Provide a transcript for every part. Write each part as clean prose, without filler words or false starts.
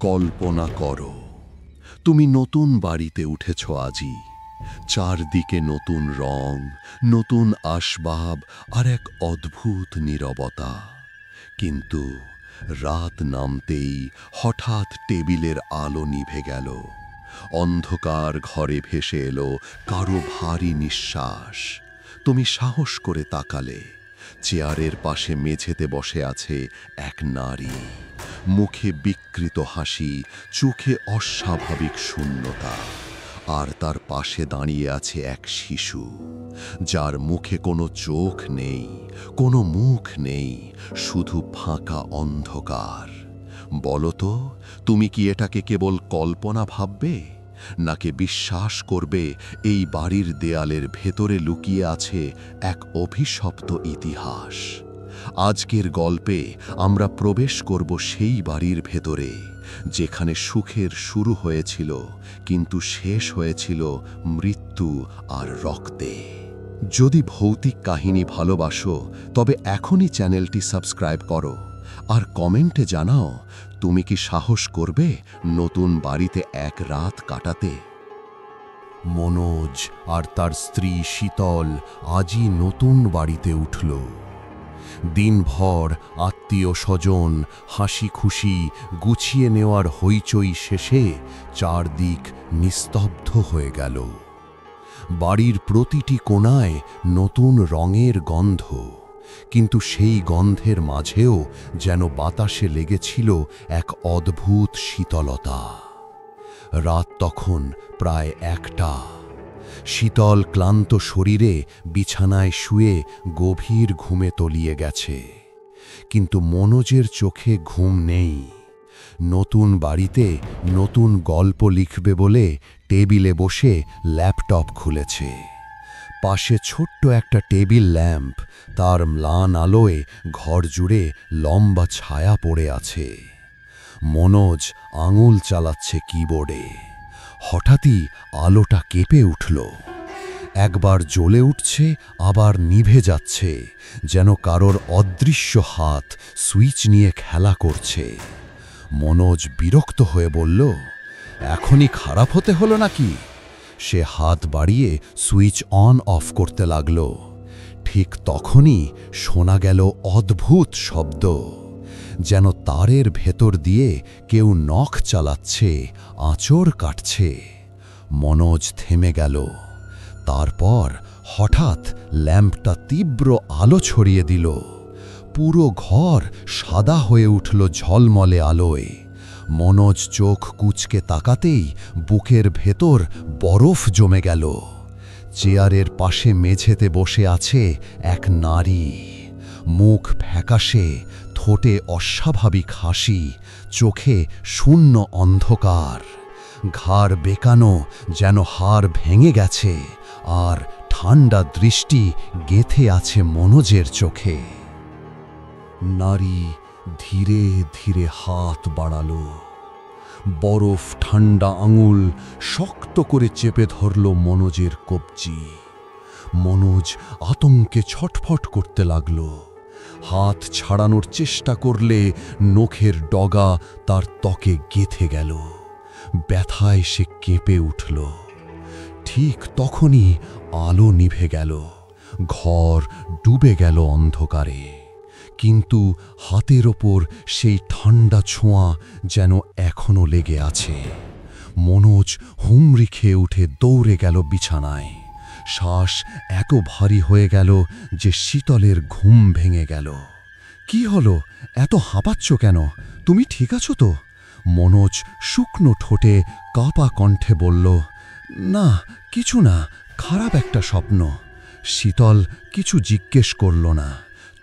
কল্পনা করো, তুমি নতুন বাড়িতে উঠেছ আজই। চারদিকে নতুন রং, নতুন আসবাব আর এক অদ্ভুত নীরবতা। কিন্তু রাত নামতেই হঠাৎ টেবিলের আলো নিভে গেল। অন্ধকার ঘরে ভেসে এলো কারো ভারী নিঃশ্বাস। তুমি সাহস করে তাকালে। চেয়ারের পাশে মেঝেতে বসে আছে এক নারী, মুখে বিকৃত হাসি, চোখে অস্বাভাবিক শূন্যতা। আর তার পাশে দাঁড়িয়ে আছে এক শিশু, যার মুখে কোনো চোখ নেই, কোনো মুখ নেই, শুধু ফাঁকা অন্ধকার। বলো তো, তুমি কি এটাকে কেবল কল্পনা ভাববে, নাকি বিশ্বাস করবে এই বাড়ির দেয়ালের ভেতরে লুকিয়ে আছে এক অভিশপ্ত ইতিহাস? আজকের গল্পে আমরা প্রবেশ করব সেই বাড়ির ভেতরে, যেখানে সুখের শুরু হয়েছিল কিন্তু শেষ হয়েছিল মৃত্যু আর রক্তে। যদি ভৌতিক কাহিনী ভালোবাসো, তবে এখনই চ্যানেলটি সাবস্ক্রাইব করো আর কমেন্টে জানাও, তুমি কি সাহস করবে নতুন বাড়িতে এক রাত কাটাতে? মনোজ আর তার স্ত্রী শীতল আজই নতুন বাড়িতে উঠল। দিনভর আত্মীয় স্বজন, হাসি খুশি, গুছিয়ে নেওয়ার হইচই শেষে চারদিক নিস্তব্ধ হয়ে গেল। বাড়ির প্রতিটি কোণায় নতুন রঙের গন্ধ, কিন্তু সেই গন্ধের মাঝেও যেন বাতাসে লেগেছিল এক অদ্ভুত শীতলতা। রাত তখন প্রায় 1টা। শীতল ক্লান্ত শরীরে বিছানায় শুয়ে গভীর ঘুমে তলিয়ে গেছে। কিন্তু মনোজের চোখে ঘুম নেই। নতুন বাড়িতে নতুন গল্প লিখবে বলে টেবিলে বসে ল্যাপটপ খুলেছে। পাশে ছোট্ট একটা টেবিল ল্যাম্প, তার ম্লান আলোয় ঘর জুড়ে লম্বা ছায়া পড়ে আছে। মনোজ আঙুল চালাচ্ছে কিবোর্ডে। হঠাৎই আলোটা কেঁপে উঠল। একবার জ্বলে উঠছে, আবার নিভে যাচ্ছে, যেন কারোর অদৃশ্য হাত সুইচ নিয়ে খেলা করছে। মনোজ বিরক্ত হয়ে বলল, এখনই খারাপ হতে হলো নাকি? সে হাত বাড়িয়ে সুইচ অন অফ করতে লাগল। ঠিক তখনই শোনা গেল অদ্ভুত শব্দ, যেন তারের ভেতর দিয়ে কেউ নখ চালাচ্ছে, আঁচড় কাটছে। মনোজ থেমে গেল। তারপর হঠাৎ ল্যাম্পটা তীব্র আলো ছড়িয়ে দিল। পুরো ঘর সাদা হয়ে উঠল ঝলমলে আলোয়। মনোজ চোখ কুঁচকে তাকাতেই বুকের ভেতর বরফ জমে গেল। চেয়ারের পাশে মেঝেতে বসে আছে এক নারী, মুখ ফ্যাকাশে, ঠোঁটে অস্বাভাবিক হাসি, চোখে শূন্য অন্ধকার। ঘাড় বেঁকানো, যেন হাড় ভেঙে গেছে, আর ঠান্ডা দৃষ্টি গেঁথে আছে মনোজের চোখে। নারী ধীরে ধীরে হাত বাড়ালো। বরফ ঠান্ডা আঙুল শক্ত করে চেপে ধরল মনোজের কবজি। মনোজ আতঙ্কে ছটফট করতে লাগল। হাত ছাড়ানোর চেষ্টা করলে নখের ডগা তার ত্বকে গেঁথে গেল। ব্যথায় সে কেঁপে উঠল। ঠিক তখনই আলো নিভে গেল। ঘর ডুবে গেল অন্ধকারে। কিন্তু হাতের ওপর সেই ঠান্ডা ছোঁয়া যেন এখনো লেগে আছে। মনোজ হুমড়ি খেয়ে উঠে দৌড়ে গেল বিছানায়। শ্বাস এত ভারী হয়ে গেল যে শীতলের ঘুম ভেঙে গেল। কি হলো? এত হাঁপাচ্ছ কেন? তুমি ঠিক আছো তো? মনোজ শুকনো ঠোঁটে কাঁপা কণ্ঠে বলল, না, কিছু না, খারাপ একটা স্বপ্ন। শীতল কিছু জিজ্ঞেস করল না,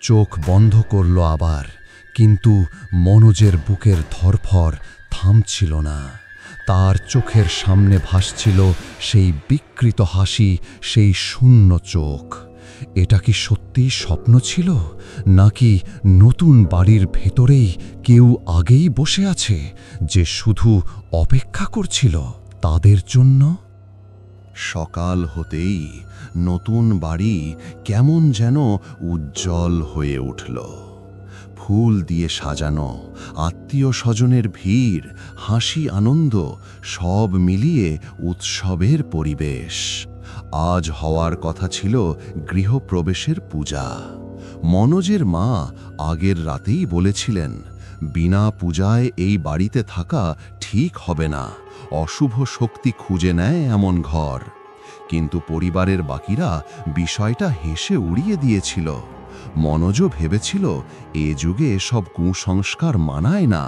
চোখ বন্ধ করল আবার। কিন্তু মনোজের বুকের ধড়ফড় থামছিল না। তার চোখের সামনে ভাসছিল সেই বিকৃত হাসি, সেই শূন্য চোখ। এটা কি সত্যিই স্বপ্ন ছিল, নাকি নতুন বাড়ির ভেতরেই কেউ আগেই বসে আছে, যে শুধু অপেক্ষা করছিল তাদের জন্য? সকাল হতেই নতুন বাড়ি কেমন যেন উজ্জ্বল হয়ে উঠল। ফুল দিয়ে সাজানো, আত্মীয় স্বজনের ভিড়, হাসি আনন্দ সব মিলিয়ে উৎসবের পরিবেশ। আজ হওয়ার কথা ছিল গৃহপ্রবেশের পূজা। মনোজের মা আগের রাতেই বলেছিলেন, বিনা পূজায় এই বাড়িতে থাকা ঠিক হবে না, অশুভ শক্তি খুঁজে নেয় এমন ঘর। কিন্তু পরিবারের বাকিরা বিষয়টা হেসে উড়িয়ে দিয়েছিল। মনোজও ভেবেছিল এ যুগে এসব কুসংস্কার মানায় না।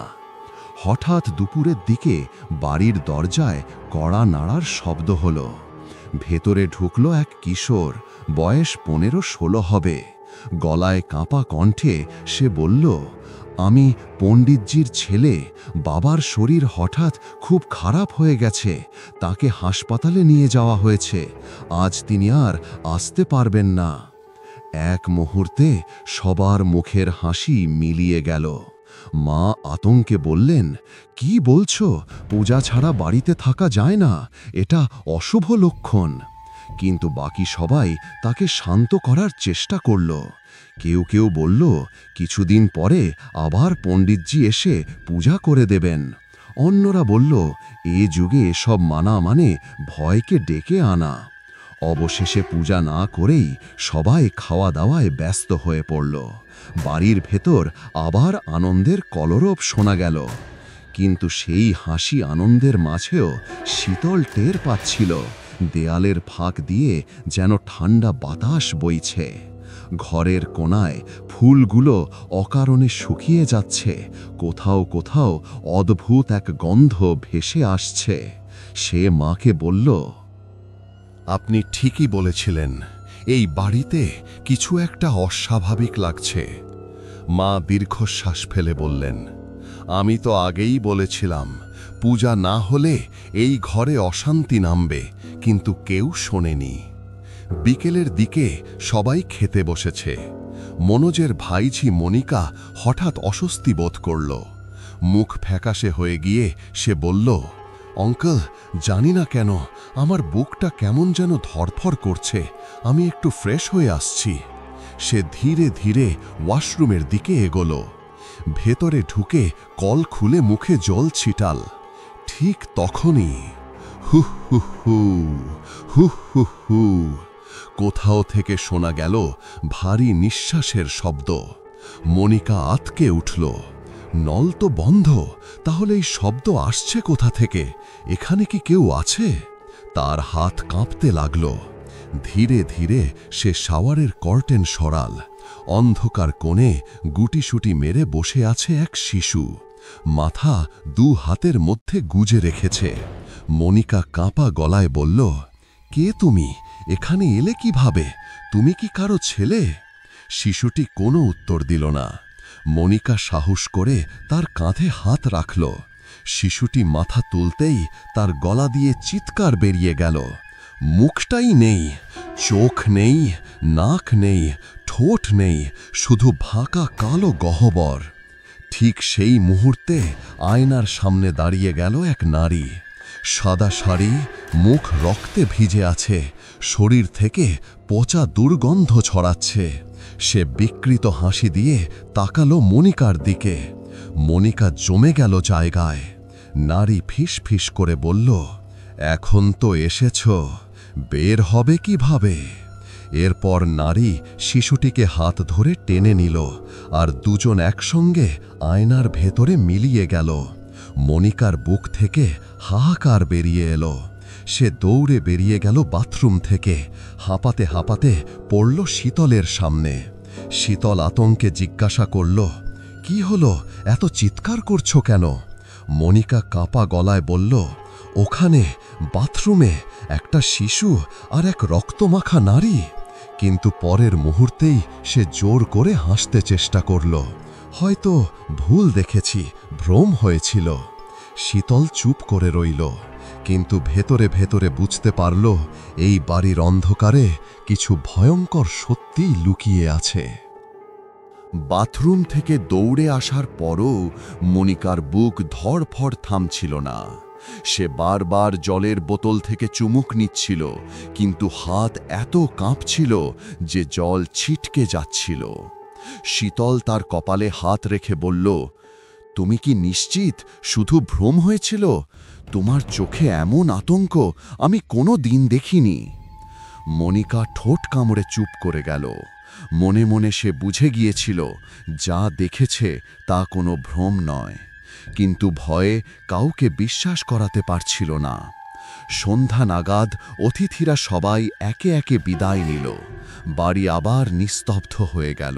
হঠাৎ দুপুরের দিকে বাড়ির দরজায় কড়া নাড়ার শব্দ হলো। ভেতরে ঢুকলো এক কিশোর, বয়স 15-16 হবে। গলায় কাঁপা কণ্ঠে সে বলল, আমি পণ্ডিতজির ছেলে, বাবার শরীর হঠাৎ খুব খারাপ হয়ে গেছে, তাকে হাসপাতালে নিয়ে যাওয়া হয়েছে, আজ তিনি আর আসতে পারবেন না। এক মুহূর্তে সবার মুখের হাসি মিলিয়ে গেল। মা আতঙ্কে বললেন, কি বলছো? পূজা ছাড়া বাড়িতে থাকা যায় না, এটা অশুভ লক্ষণ। কিন্তু বাকি সবাই তাকে শান্ত করার চেষ্টা করল। কেউ কেউ বলল, কিছুদিন পরে আবার পণ্ডিতজি এসে পূজা করে দেবেন। অন্যরা বলল, এ যুগে এসব মানা মানে ভয়কে ডেকে আনা। অবশেষে পূজা না করেই সবাই খাওয়া দাওয়ায় ব্যস্ত হয়ে পড়ল। বাড়ির ভেতর আবার আনন্দের কলরব শোনা গেল। কিন্তু সেই হাসি আনন্দের মাঝেও শীতল টের পাচ্ছিল। দেয়ালের ফাঁক দিয়ে যেন ঠান্ডা বাতাস বইছে। ঘরের কোণায় ফুলগুলো অকারণে শুকিয়ে যাচ্ছে, কোথাও কোথাও অদ্ভুত এক গন্ধ ভেসে আসছে। সে মাকে বলল, আপনি ঠিকই বলেছিলেন, এই বাড়িতে কিছু একটা অস্বাভাবিক লাগছে। মা দীর্ঘশ্বাস ফেলে বললেন, আমি তো আগেই বলেছিলাম পূজা না হলে এই ঘরে অশান্তি নামবে, কিন্তু কেউ শোনেনি। বিকেলের দিকে সবাই খেতে বসেছে। মনোজের ভাইঝি মনিকা হঠাৎ অস্বস্তি বোধ করল। মুখ ফ্যাকাশে হয়ে গিয়ে সে বলল, অঙ্কল, জানি না কেন আমার বুকটা কেমন যেন ধড়ফড় করছে, আমি একটু ফ্রেশ হয়ে আসছি। সে ধীরে ধীরে ওয়াশরুমের দিকে এগোলো। ভেতরে ঢুকে কল খুলে মুখে জল ছিটাল। ঠিক তখনই হু হু হু হু হু হু কোথাও থেকে শোনা গেল ভারী নিঃশ্বাসের শব্দ। মনিকা আঁতকে উঠল। নল তো বন্ধ, তাহলে এই শব্দ আসছে কোথা থেকে? এখানে কি কেউ আছে? তার হাত কাঁপতে লাগল। ধীরে ধীরে সে শাওয়ারের কর্টেন সরাল। অন্ধকার কোণে গুটিসুটি মেরে বসে আছে এক শিশু। মাথা 2 হাতের মধ্যে গুজে রেখেছে। মনিকা কাঁপা গলায় বলল, কে তুমি? এখানে এলে কিভাবে? তুমি কি কারো ছেলে? শিশুটি কোনো উত্তর দিল না। মনিকা সাহস করে তার কাঁধে হাত রাখল। শিশুটি মাথা তুলতেই তার গলা দিয়ে চিৎকার বেরিয়ে গেল। মুখটাই নেই, চোখ নেই, নাক নেই, ঠোঁট নেই, শুধু ফাঁকা কালো গহ্বর। ঠিক সেই মুহূর্তে আয়নার সামনে দাঁড়িয়ে গেল এক নারী। সাদা শাড়ি, মুখ রক্তে ভিজে আছে, শরীর থেকে পচা দুর্গন্ধ ছড়াচ্ছে। সে বিকৃত হাসি দিয়ে তাকালো মনিকার দিকে। মনিকা জমে গেল জায়গায়। নারী ফিস ফিস করে বলল, এখন তো এসেছ, বের হবে কিভাবে? এরপর নারী শিশুটিকে হাত ধরে টেনে নিল, আর দুজন একসঙ্গে আয়নার ভেতরে মিলিয়ে গেল। মনিকার বুক থেকে হাহাকার বেরিয়ে এলো। সে দৌড়ে বেরিয়ে গেল বাথরুম থেকে। হাঁপাতে হাঁপাতে পড়ল শীতলের সামনে। শীতল আতঙ্কে জিজ্ঞাসা করল, কি হলো? এত চিৎকার করছো কেন? মনিকা কাঁপা গলায় বলল, ওখানে বাথরুমে একটা শিশু আর এক রক্তমাখা নারী। কিন্তু পরের মুহূর্তেই সে জোর করে হাসতে চেষ্টা করল। হয়তো ভুল দেখেছি, ভ্রম হয়েছিল। শীতল চুপ করে রইল, কিন্তু ভেতরে ভেতরে বুঝতে পারল এই বাড়ির অন্ধকারে কিছু ভয়ঙ্কর সত্যিই লুকিয়ে আছে। বাথরুম থেকে দৌড়ে আসার পরও মনিকার বুক ধড়ফড় থামছিল না। সে বারবার জলের বোতল থেকে চুমুক নিচ্ছিল, কিন্তু হাত এত কাঁপছিল যে জল ছিটকে যাচ্ছিল। শীতল তার কপালে হাত রেখে বলল, তুমি কি নিশ্চিত শুধু ভ্রম হয়েছিল? তোমার চোখে এমন আতঙ্ক আমি কোনো দিন দেখিনি। মনিকা ঠোঁট কামড়ে চুপ করে গেল। মনে মনে সে বুঝে গিয়েছিল যা দেখেছে তা কোনো ভ্রম নয়, কিন্তু ভয়ে কাউকে বিশ্বাস করাতে পারছিল না। সন্ধ্যা নাগাদ অতিথিরা সবাই একে একে বিদায় নিল। বাড়ি আবার নিস্তব্ধ হয়ে গেল।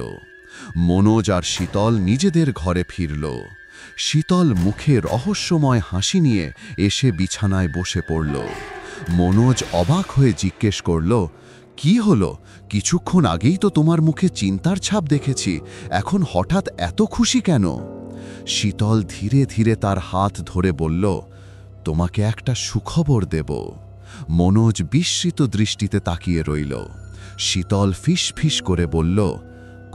মনোজ আর শীতল নিজেদের ঘরে ফিরল। শীতল মুখে রহস্যময় হাসি নিয়ে এসে বিছানায় বসে পড়ল। মনোজ অবাক হয়ে জিজ্ঞেস করল, কি হলো? কিছুক্ষণ আগেই তো তোমার মুখে চিন্তার ছাপ দেখেছি, এখন হঠাৎ এত খুশি কেন? শীতল ধীরে ধীরে তার হাত ধরে বলল, তোমাকে একটা সুখবর দেব। মনোজ বিস্মিত দৃষ্টিতে তাকিয়ে রইল। শীতল ফিসফিস করে বলল,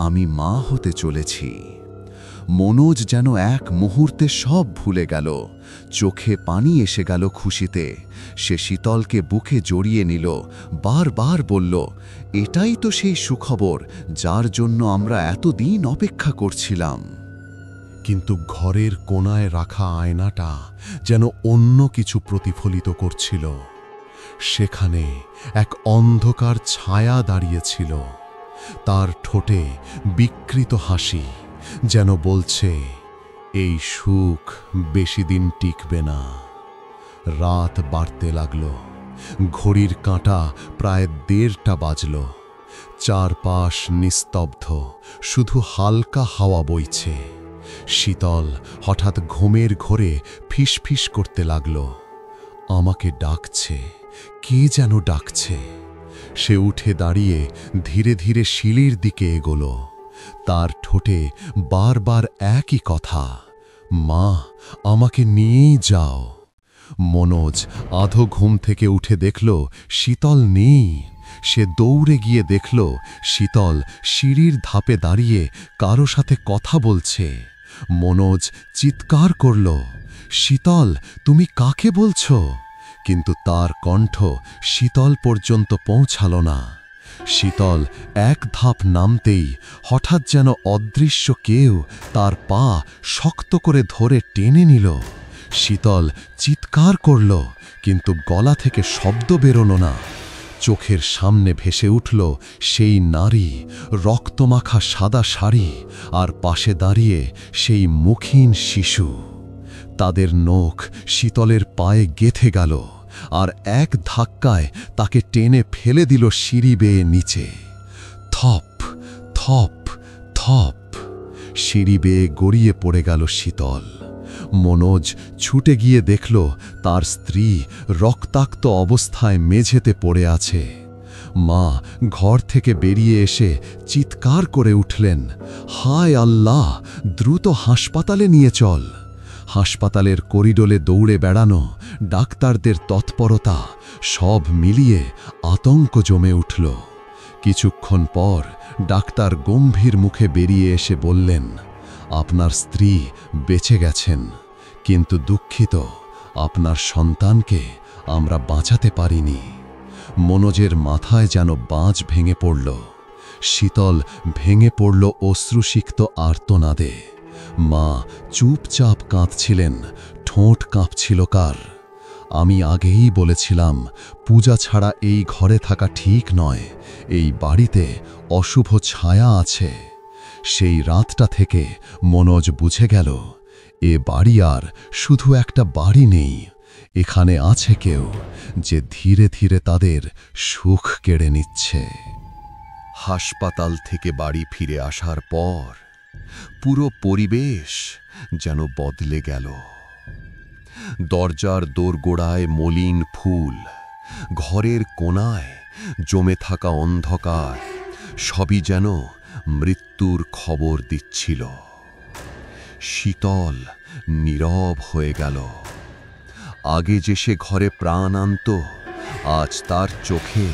আমি মা হতে চলেছি। মনোজ যেন এক মুহূর্তে সব ভুলে গেল। চোখে পানি এসে গেল খুশিতে। সে শীতলকে বুকে জড়িয়ে নিল, বারবার বলল, এটাই তো সেই সুখবর যার জন্য আমরা এতদিন অপেক্ষা করছিলাম। কিন্তু ঘরের কোণায় রাখা আয়নাটা যেন অন্য কিছু প্রতিফলিত করছিল। সেখানে এক অন্ধকার ছায়া দাঁড়িয়েছিল। তার ঠোঁটে বিকৃত হাসি, যেন বলছে, এই সুখ বেশি দিন টিকবে না। রাত বাড়তে লাগল। ঘড়ির কাঁটা প্রায় 1:30টা বাজল। চারপাশ নিস্তব্ধ, শুধু হালকা হাওয়া বইছে। শীতল হঠাৎ ঘুমের ঘোরে ফিসফিস করতে লাগল, আমাকে ডাকছে, কে যেন ডাকছে। সে উঠে দাঁড়িয়ে ধীরে ধীরে সিঁড়ির দিকে এগোল। তার ঠোঁটে বারবার একই কথা, মা, আমাকে নিয়েই যাও। মনোজ আধো ঘুম থেকে উঠে দেখল শীতল নেই। সে দৌড়ে গিয়ে দেখল শীতল সিঁড়ির ধাপে দাঁড়িয়ে কারো সাথে কথা বলছে। মনোজ চিৎকার করল, শীতল, তুমি কাকে বলছো? কিন্তু তার কণ্ঠ শীতল পর্যন্ত পৌঁছাল না। শীতল এক ধাপ নামতেই হঠাৎ যেন অদৃশ্য কেউ তার পা শক্ত করে ধরে টেনে নিল। শীতল চিৎকার করল, কিন্তু গলা থেকে শব্দ বেরোনো না। চোখের সামনে ভেসে উঠল সেই নারী, রক্তমাখা সাদা শাড়ি, আর পাশে দাঁড়িয়ে সেই মুখহীন শিশু। তাদের নখ শীতলের পায়ে গেঁথে গেল, আর এক ধাক্কায় তাকে টেনে ফেলে দিল সিঁড়ি বেয়ে নিচে। থপ থপ থপ সিঁড়ি বেয়ে গড়িয়ে পড়ে গেল শীতল। মনোজ ছুটে গিয়ে দেখল তার স্ত্রী রক্তাক্ত অবস্থায় মেঝেতে পড়ে আছে। মা ঘর থেকে বেরিয়ে এসে চিৎকার করে উঠলেন, হায় আল্লাহ, দ্রুত হাসপাতালে নিয়ে চল। হাসপাতালের করিডোরে দৌড়ে বেড়ানো, ডাক্তারদের তৎপরতা, সব মিলিয়ে আতঙ্ক জমে উঠল। কিছুক্ষণ পর ডাক্তার গম্ভীর মুখে বেরিয়ে এসে বললেন, আপনার স্ত্রী বেঁচে গেছেন, কিন্তু দুঃখিত, আপনার সন্তানকে আমরা বাঁচাতে পারিনি। মনোজের মাথায় যেন বাজ ভেঙে পড়ল। শীতল ভেঙে পড়ল অশ্রুসিক্ত আর্তনাদে। মা চুপচাপ কাঁদছিলেন, ঠোঁট কাঁপছিল কার। আমি আগেই বলেছিলাম, পূজা ছাড়া এই ঘরে থাকা ঠিক নয়, এই বাড়িতে অশুভ ছায়া আছে। সেই রাতটা থেকে মনোজ বুঝে গেল, এ বাড়ি আর শুধু একটা বাড়ি নেই, এখানে আছে কেউ যে ধীরে ধীরে তাদের সুখ কেড়ে নিচ্ছে। হাসপাতাল থেকে বাড়ি ফিরে আসার পর পুরো পরিবেশ যেন বদলে গেল। দরজার দোরগোড়ায় মলিন ফুল, ঘরের কোণায় জমে থাকা অন্ধকার, সবই যেন মৃত্যুর খবর দিচ্ছিল। শীতল নীরব হয়ে গেল। আগে যে সে ঘরে প্রাণ আনত, আজ তার চোখে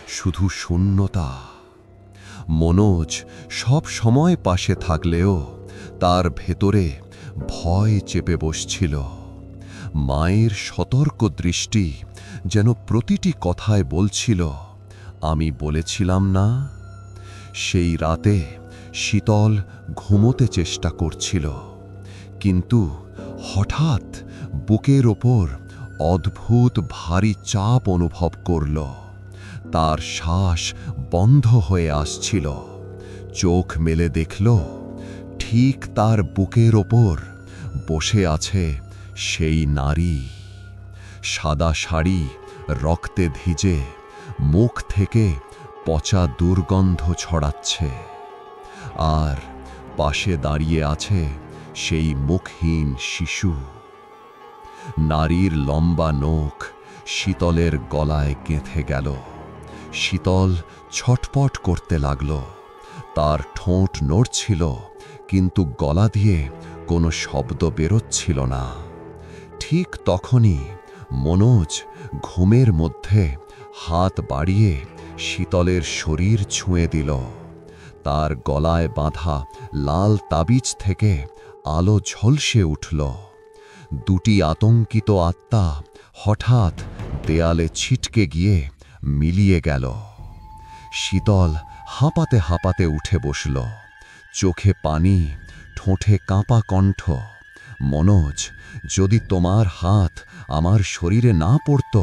শুধু শূন্যতা। মনোজ সব সময় পাশে থাকলেও তার ভেতরে ভয় চেপে বসছিল। মায়ের সতর্ক দৃষ্টি যেন প্রতিটি কথায় বলছিল, আমি বলেছিলাম না। সেই রাতে শীতল ঘুমোতে চেষ্টা করছিল, কিন্তু হঠাৎ বুকের ওপর অদ্ভুত ভারী চাপ অনুভব করল। তার শ্বাস বন্ধ হয়ে আসছিল। চোখ মেলে দেখল, ঠিক তার বুকের ওপর বসে আছে সেই নারী। সাদা শাড়ি রক্তে ভিজে, মুখ থেকে পচা দুর্গন্ধ ছড়াচ্ছে, আর পাশে দাঁড়িয়ে আছে সেই মুখহীন শিশু। নারীর লম্বা নখ শীতলের গলায় গেঁথে গেল। শীতল ছটপট করতে লাগল। তার ঠোঁট নড়ছিল, কিন্তু গলা দিয়ে কোনো শব্দ বেরোচ্ছিল না। ঠিক তখনই মনোজ ঘুমের মধ্যে হাত বাড়িয়ে শীতলের শরীর ছুঁয়ে দিল। তার গলায় বাঁধা লাল তাবিজ থেকে আলো ঝলসে উঠল। দুটি আতঙ্কিত আত্মা হঠাৎ দেয়ালে ছিটকে গিয়ে মিলিয়ে গেল। শীতল হাঁপাতে হাঁপাতে উঠে বসল, চোখে পানি, ঠোঁটে কাঁপা কণ্ঠ। মনোজ, যদি তোমার হাত আমার শরীরে না পড়ত,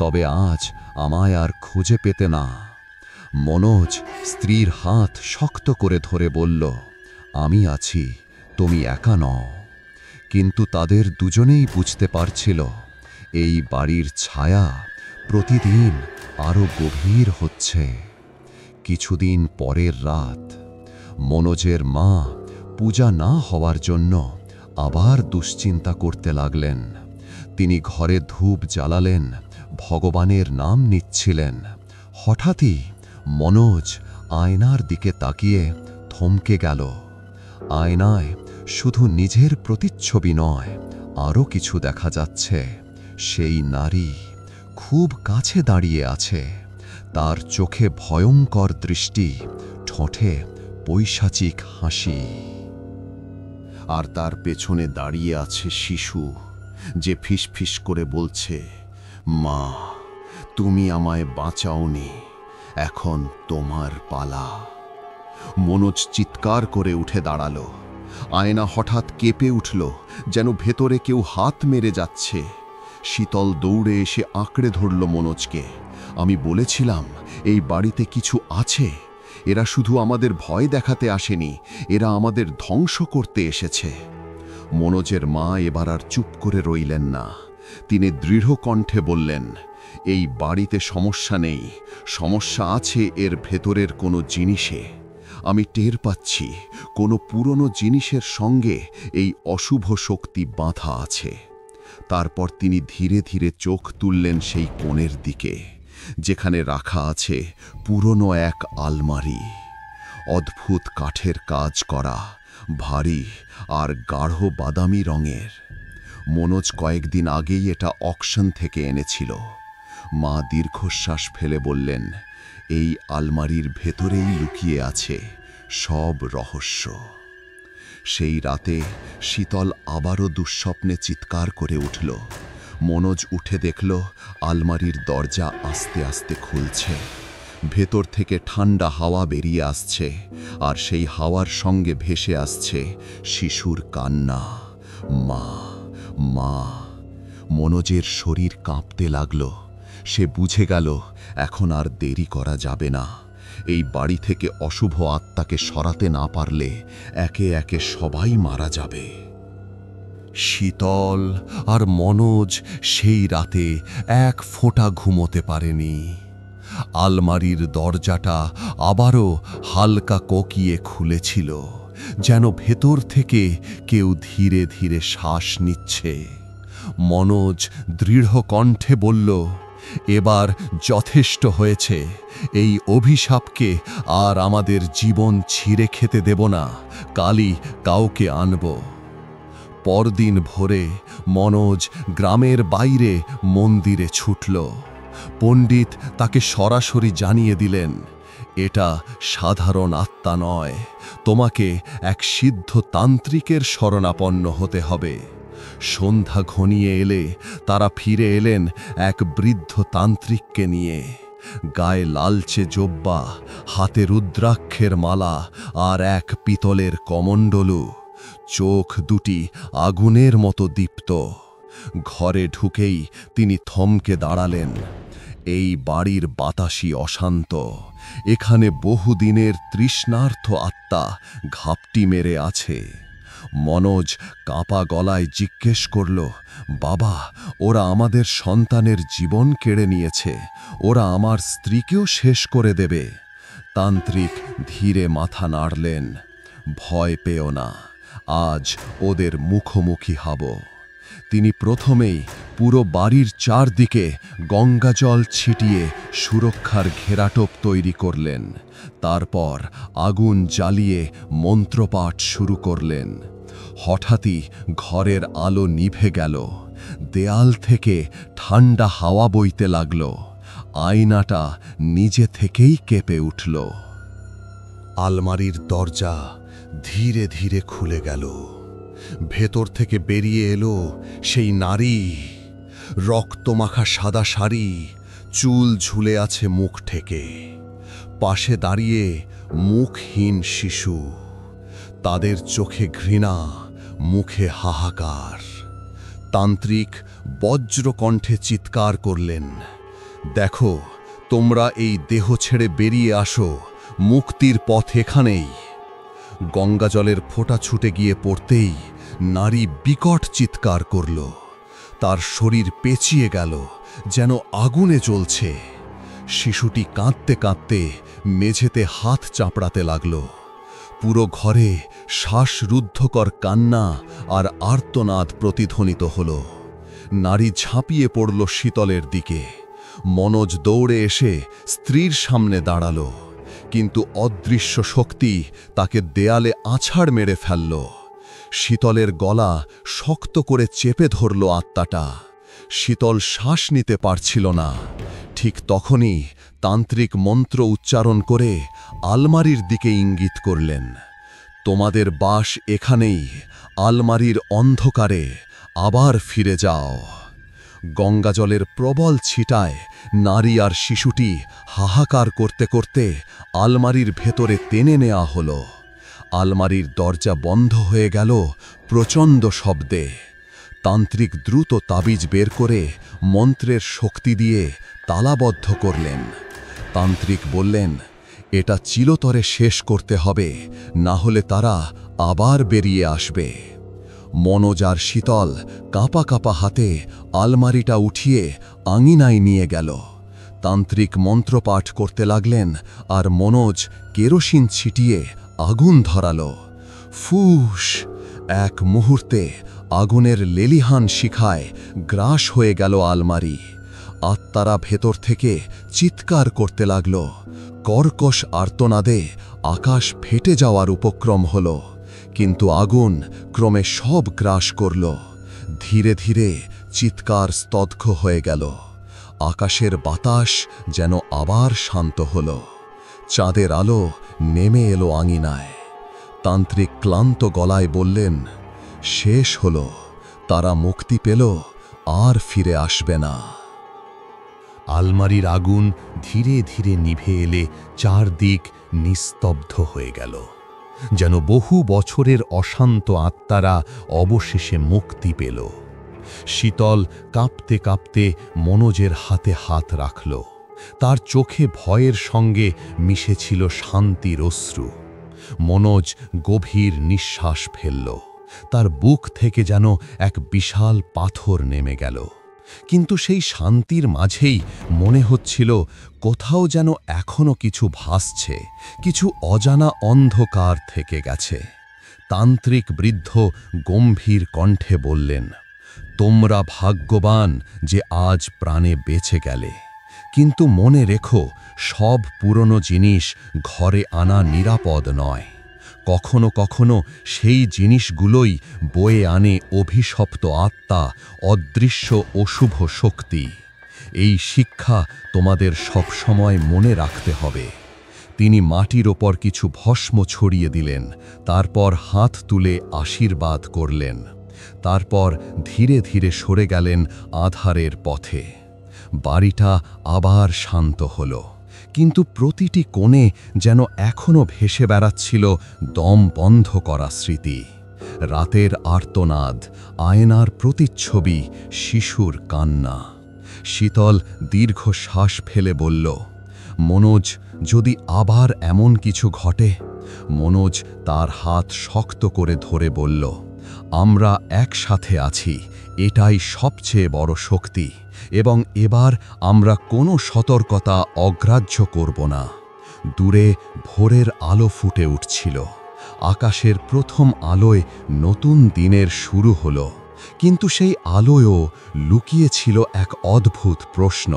তবে আজ আমায় আর খুঁজে পেতে না। মনোজ স্ত্রীর হাত শক্ত করে ধরে বলল, আমি আছি, তুমি একা নও। কিন্তু তাদের দুজনেই বুঝতে পারছিল, এই বাড়ির ছায়া প্রতিদিন আরো গভীর হচ্ছে। কিছুদিন পরের রাত, মনোজের মা পূজা না হওয়ার জন্য আবার দুশ্চিন্তা করতে লাগলেন। তিনি ঘরে ধূপ জ্বালালেন, ভগবানের নাম নিচ্ছিলেন। হঠাৎই মনোজ আয়নার দিকে তাকিয়ে থমকে গেল। আয়নায় শুধু নিজের প্রতিচ্ছবি নয়, আরও কিছু দেখা যাচ্ছে। সেই নারী খুব কাছে দাঁড়িয়ে আছে, তার চোখে ভয়ঙ্কর দৃষ্টি, ঠোঁটে পৈশাচিক হাসি। আর তার পেছনে দাঁড়িয়ে আছে শিশু, যে ফিসফিস করে বলছে, মা, তুমি আমায় বাঁচাওনি, এখন তোমার পালা। মনোজ চিৎকার করে উঠে দাঁড়ালো। আয়না হঠাৎ কেঁপে উঠল, যেন ভেতরে কেউ হাত মেরে যাচ্ছে। শীতল দৌড়ে এসে আঁকড়ে ধরল মনোজকে। আমি বলেছিলাম, এই বাড়িতে কিছু আছে। এরা শুধু আমাদের ভয় দেখাতে আসেনি, এরা আমাদের ধ্বংস করতে এসেছে। মনোজের মা এবার আর চুপ করে রইলেন না। তিনি দৃঢ় কণ্ঠে বললেন, এই বাড়িতে সমস্যা নেই, সমস্যা আছে এর ভেতরের কোনো জিনিসে। আমি টের পাচ্ছি, কোনো পুরনো জিনিসের সঙ্গে এই অশুভ শক্তি বাঁধা আছে। তারপর তিনি ধীরে ধীরে চোখ তুললেন সেই কোণের দিকে, যেখানে রাখা আছে পুরনো এক আলমারি। অদ্ভুত কাঠের কাজ করা, ভারী আর গাঢ় বাদামি রঙের। মনোজ কয়েকদিন আগেই এটা অকশন থেকে এনেছিল। মা দীর্ঘশ্বাস ফেলে বললেন, এই আলমারির ভেতরেই লুকিয়ে আছে সব রহস্য। সেই রাতে শীতল আবারও দুঃস্বপ্নে চিৎকার করে উঠল। মনোজ উঠে দেখল, আলমারির দরজা আস্তে আস্তে খুলছে। ভেতর থেকে ঠান্ডা হাওয়া বেরিয়ে আসছে, আর সেই হাওয়ার সঙ্গে ভেসে আসছে শিশুর কান্না, মা, মা। মনোজের শরীর কাঁপতে লাগল। সে বুঝে গেল, এখন আর দেরি করা যাবে না। এই বাড়ি থেকে অশুভ আত্মাকে সরাতে না পারলে একে একে সবাই মারা যাবে। শীতল আর মনোজ সেই রাতে এক ফোঁটা ঘুমোতে পারেনি। আলমারির দরজাটা আবারও হালকা কোকিয়ে খুলেছিল, যেন ভেতর থেকে কেউ ধীরে ধীরে শ্বাস নিচ্ছে। মনোজ দৃঢ় কণ্ঠে বলল, এবার যথেষ্ট হয়েছে। এই অভিশাপকে আর আমাদের জীবন ছিঁড়ে খেতে দেব না। কালই কাউকে আনব। পরদিন ভোরে মনোজ গ্রামের বাইরে মন্দিরে ছুটল। পণ্ডিত তাকে সরাসরি জানিয়ে দিলেন, এটা সাধারণ আত্মা নয়, তোমাকে এক সিদ্ধ তান্ত্রিকের শরণাপন্ন হতে হবে। সন্ধ্যা ঘনিয়ে এলে তারা ফিরে এলেন এক বৃদ্ধ তান্ত্রিককে নিয়ে। গায়ে লালচে জোব্বা, হাতে রুদ্রাক্ষের মালা আর এক পিতলের কমণ্ডলু, চোখ দুটি আগুনের মতো দীপ্ত। ঘরে ঢুকেই তিনি থমকে দাঁড়ালেন। এই বাড়ির বাতাসই অশান্ত, এখানে বহুদিনের তৃষ্ণার্থ আত্মা ঘাপটি মেরে আছে। মনোজ কাঁপা গলায় জিজ্ঞেস করল, বাবা, ওরা আমাদের সন্তানের জীবন কেড়ে নিয়েছে, ওরা আমার স্ত্রীকেও শেষ করে দেবে। তান্ত্রিক ধীরে মাথা নাড়লেন, ভয় পেও না, আজ ওদের মুখোমুখি হব। তিনি প্রথমেই পুরো বাড়ির চারদিকে গঙ্গাজল ছিটিয়ে সুরক্ষার ঘেরাটোপ তৈরি করলেন। তারপর আগুন জ্বালিয়ে মন্ত্রপাঠ শুরু করলেন। হঠাৎই ঘরের আলো নিভে গেল, দেয়াল থেকে ঠান্ডা হাওয়া বইতে লাগল, আয়নাটা নিজে থেকেই কেঁপে উঠল। আলমারির দরজা ধীরে ধীরে খুলে গেল। ভেতর থেকে বেরিয়ে এলো সেই নারী, রক্তমাখা সাদা শাড়ি, চুল ঝুলে আছে মুখ থেকে। পাশে দাঁড়িয়ে মুখহীন শিশু, তাদের চোখে ঘৃণা, মুখে হাহাকার। তান্ত্রিক বজ্রকণ্ঠে চিৎকার করলেন, দেখো, তোমরা এই দেহ ছেড়ে বেরিয়ে আসো, মুক্তির পথ এখানেই। গঙ্গাজলের ফোঁটা ছুটে গিয়ে পড়তেই নারী বিকট চিৎকার করল। তার শরীর পেঁচিয়ে গেল, যেন আগুনে জ্বলছে। শিশুটি কাঁদতে কাঁদতে মেঝেতে হাত চাপড়াতে লাগল। পুরো ঘরে শ্বাসরুদ্ধকর কান্না আর আর্তনাদ প্রতিধ্বনিত হল। নারী ঝাঁপিয়ে পড়ল শীতলের দিকে। মনোজ দৌড়ে এসে স্ত্রীর সামনে দাঁড়াল, কিন্তু অদৃশ্য শক্তি তাকে দেয়ালে আছাড় মেরে ফেলল। শীতলের গলা শক্ত করে চেপে ধরল আত্মাটা। শীতল শ্বাস নিতে পারছিল না। ঠিক তখনই তান্ত্রিক মন্ত্র উচ্চারণ করে আলমারির দিকে ইঙ্গিত করলেন, তোমাদের বাস এখানেই, আলমারির অন্ধকারে আবার ফিরে যাও। গঙ্গাজলের প্রবল ছিটায় নারী আর শিশুটি হাহাকার করতে করতে আলমারির ভেতরে টেনে নেওয়া হলো। আলমারির দরজা বন্ধ হয়ে গেল প্রচণ্ড শব্দে। তান্ত্রিক দ্রুত তাবিজ বের করে মন্ত্রের শক্তি দিয়ে তালাবদ্ধ করলেন। তান্ত্রিক বললেন, এটা চিরতরে শেষ করতে হবে, না হলে তারা আবার বেরিয়ে আসবে। মনোজ আর শীতল কাঁপা কাঁপা হাতে আলমারিটা উঠিয়ে আঙিনায় নিয়ে গেল। তান্ত্রিক মন্ত্রপাঠ করতে লাগলেন আর মনোজ কেরোসিন ছিটিয়ে আগুন ধরালো। ফুস! এক মুহূর্তে আগুনের লেলিহান শিখায় গ্রাস হয়ে গেল আলমারি। আত্মারা ভেতর থেকে চিৎকার করতে লাগল। কর্কশ আর্তনাদে আকাশ ফেটে যাওয়ার উপক্রম হল, কিন্তু আগুন ক্রমে সব গ্রাস করল। ধীরে ধীরে চিৎকার স্তব্ধ হয়ে গেল। আকাশের বাতাস যেন আবার শান্ত হল। চাঁদের আলো নেমে এলো আঙিনায়। তান্ত্রিক ক্লান্ত গলায় বললেন, শেষ হল, তারা মুক্তি পেল, আর ফিরে আসবে না। আলমারির আগুন ধীরে ধীরে নিভে এলে চারদিক নিস্তব্ধ হয়ে গেল, যেন বহু বছরের অশান্ত আত্মারা অবশেষে মুক্তি পেল। শীতল কাঁপতে কাঁপতে মনোজের হাতে হাত রাখল। তার চোখে ভয়ের সঙ্গে মিশেছিল শান্তির অশ্রু। মনোজ গভীর নিঃশ্বাস ফেলল। তার বুক থেকে যেন এক বিশাল পাথর নেমে গেল। কিন্তু সেই শান্তির মাঝেই মনে হচ্ছিল কোথাও যেন এখনো কিছু ভাসছে, কিছু অজানা অন্ধকার থেকে গেছে। তান্ত্রিক বৃদ্ধ গম্ভীর কণ্ঠে বললেন, তোমরা ভাগ্যবান যে আজ প্রাণে বেঁচে গেলে, কিন্তু মনে রেখো, সব পুরনো জিনিস ঘরে আনা নিরাপদ নয়। কখনো কখনো সেই জিনিসগুলোই বয়ে আনে অভিশপ্ত আত্মা, অদৃশ্য অশুভ শক্তি। এই শিক্ষা তোমাদের সবসময় মনে রাখতে হবে। তিনি মাটির ওপর কিছু ভস্ম ছড়িয়ে দিলেন, তারপর হাত তুলে আশীর্বাদ করলেন। তারপর ধীরে ধীরে সরে গেলেন আধারের পথে। বাড়িটা আবার শান্ত হল, কিন্তু প্রতিটি কোণে যেন এখনো ভেসে বেড়াচ্ছিল দম বন্ধ করা স্মৃতি। রাতের আর্তনাদ, আয়নার প্রতিচ্ছবি, শিশুর কান্না। শীতল দীর্ঘ শ্বাস ফেলে বলল, মনোজ, যদি আবার এমন কিছু ঘটে। মনোজ তার হাত শক্ত করে ধরে বলল, আমরা একসাথে আছি, এটাই সবচেয়ে বড় শক্তি, এবং এবার আমরা কোনো সতর্কতা অগ্রাহ্য করব না। দূরে ভোরের আলো ফুটে উঠছিল। আকাশের প্রথম আলোয় নতুন দিনের শুরু হলো, কিন্তু সেই আলোয়ও লুকিয়েছিল এক অদ্ভুত প্রশ্ন।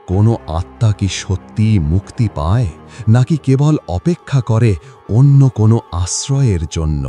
কোনো আত্মা কি সত্যিই মুক্তি পায়, নাকি কেবল অপেক্ষা করে অন্য কোনো আশ্রয়ের জন্য?